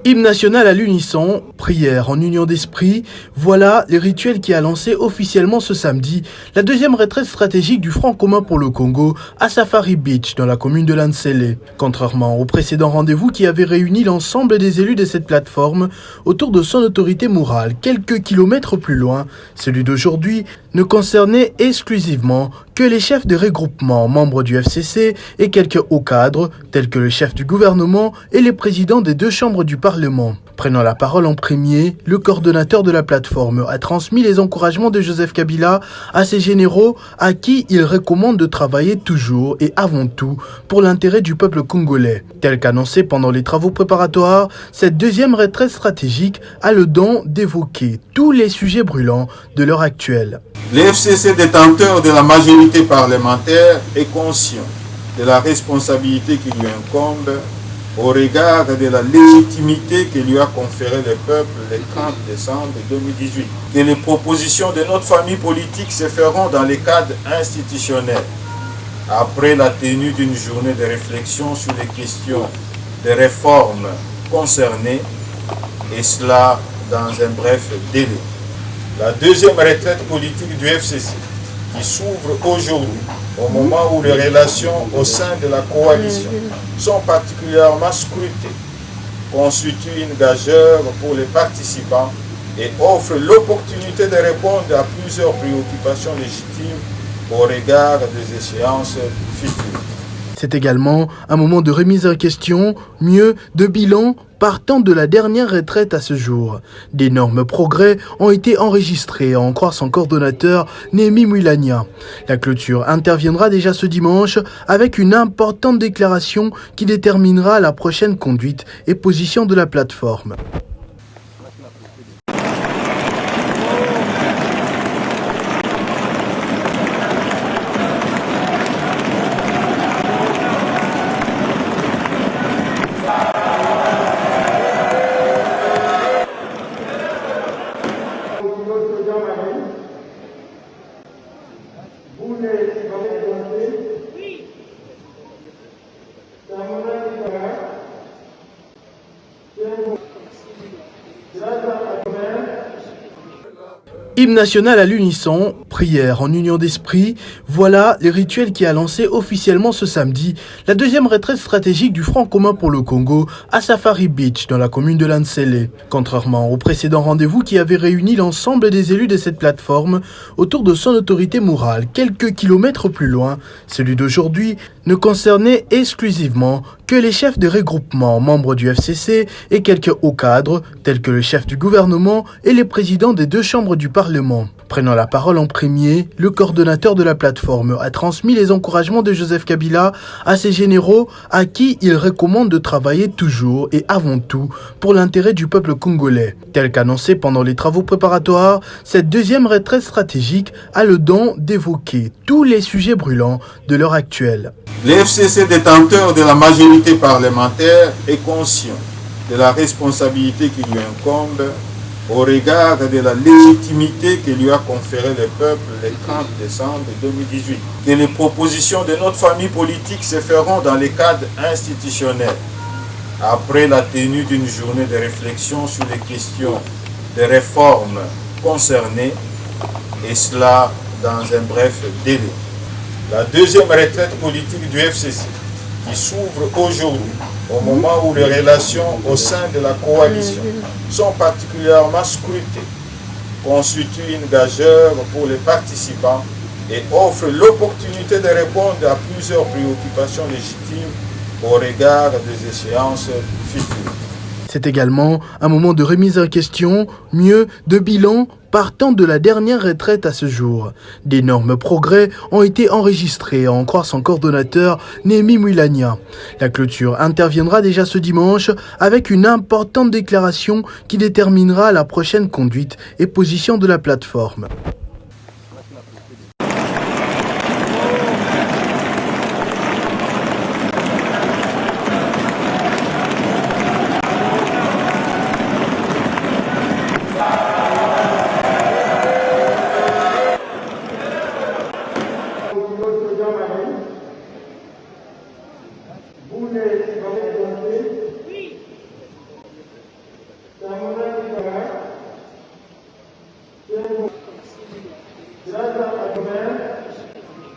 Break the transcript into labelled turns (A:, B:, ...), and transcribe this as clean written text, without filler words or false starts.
A: Hymne national à l'unisson, prière en union d'esprit, voilà les rituels qui a lancé officiellement ce samedi la deuxième retraite stratégique du Front commun pour le Congo à Safari Beach dans la commune de Lansele. Contrairement au précédent rendez-vous qui avait réuni l'ensemble des élus de cette plateforme autour de son autorité morale quelques kilomètres plus loin, celui d'aujourd'hui ne concernait exclusivement que les chefs de regroupement membres du FCC et quelques hauts cadres tels que le chef du gouvernement et les présidents des deux chambres du Parlement. Prenant la parole en premier, le coordonnateur de la plateforme a transmis les encouragements de Joseph Kabila à ses généraux à qui il recommande de travailler toujours et avant tout pour l'intérêt du peuple congolais. Tel qu'annoncé pendant les travaux préparatoires, cette deuxième retraite stratégique a le don d'évoquer tous les sujets brûlants de l'heure actuelle.
B: Le FCC, détenteur de la majorité parlementaire, est conscient de la responsabilité qui lui incombe au regard de la légitimité que lui a conféré le peuple le 30 décembre 2018. Que les propositions de notre famille politique se feront dans le cadre institutionnel, après la tenue d'une journée de réflexion sur les questions de réformes concernées, et cela dans un bref délai. La deuxième retraite politique du FCC, qui s'ouvre aujourd'hui, au moment où les relations au sein de la coalition sont particulièrement scrutées, constitue une gageure pour les participants et offre l'opportunité de répondre à plusieurs préoccupations légitimes au regard des échéances futures.
A: C'est également un moment de remise en question, mieux de bilan partant de la dernière retraite à ce jour. D'énormes progrès ont été enregistrés, à en croire son coordonnateur Némi Mouilania. La clôture interviendra déjà ce dimanche avec une importante déclaration qui déterminera la prochaine conduite et position de la plateforme. Hymne national à l'unisson, prière en union d'esprit, voilà les rituels qui a lancé officiellement ce samedi la deuxième retraite stratégique du Front commun pour le Congo à Safari Beach dans la commune de Lansele. Contrairement au précédent rendez-vous qui avait réuni l'ensemble des élus de cette plateforme autour de son autorité morale quelques kilomètres plus loin, celui d'aujourd'hui ne concernait exclusivement que les chefs de regroupement membres du FCC et quelques hauts cadres tels que le chef du gouvernement et les présidents des deux chambres du Parlement. Prenant la parole en premier, le coordonnateur de la plateforme a transmis les encouragements de Joseph Kabila à ses généraux à qui il recommande de travailler toujours et avant tout pour l'intérêt du peuple congolais. Tel qu'annoncé pendant les travaux préparatoires, cette deuxième retraite stratégique a le don d'évoquer tous les sujets brûlants de l'heure actuelle.
B: Le FCC, détenteur de la majorité parlementaire, est conscient de la responsabilité qui lui incombe au regard de la légitimité que lui a conféré le peuple le 30 décembre 2018. Que les propositions de notre famille politique se feront dans le cadre institutionnel, après la tenue d'une journée de réflexion sur les questions de réformes concernées, et cela dans un bref délai. La deuxième retraite politique du FCC, qui s'ouvre aujourd'hui, au moment où les relations au sein de la coalition sont particulièrement scrutées, constitue une gageure pour les participants et offre l'opportunité de répondre à plusieurs préoccupations légitimes au regard des échéances futures.
A: C'est également un moment de remise en question, mieux de bilan partant de la dernière retraite à ce jour. D'énormes progrès ont été enregistrés, à en croire son coordonnateur Némi Mouilania. La clôture interviendra déjà ce dimanche avec une importante déclaration qui déterminera la prochaine conduite et position de la plateforme.
C: Gracias.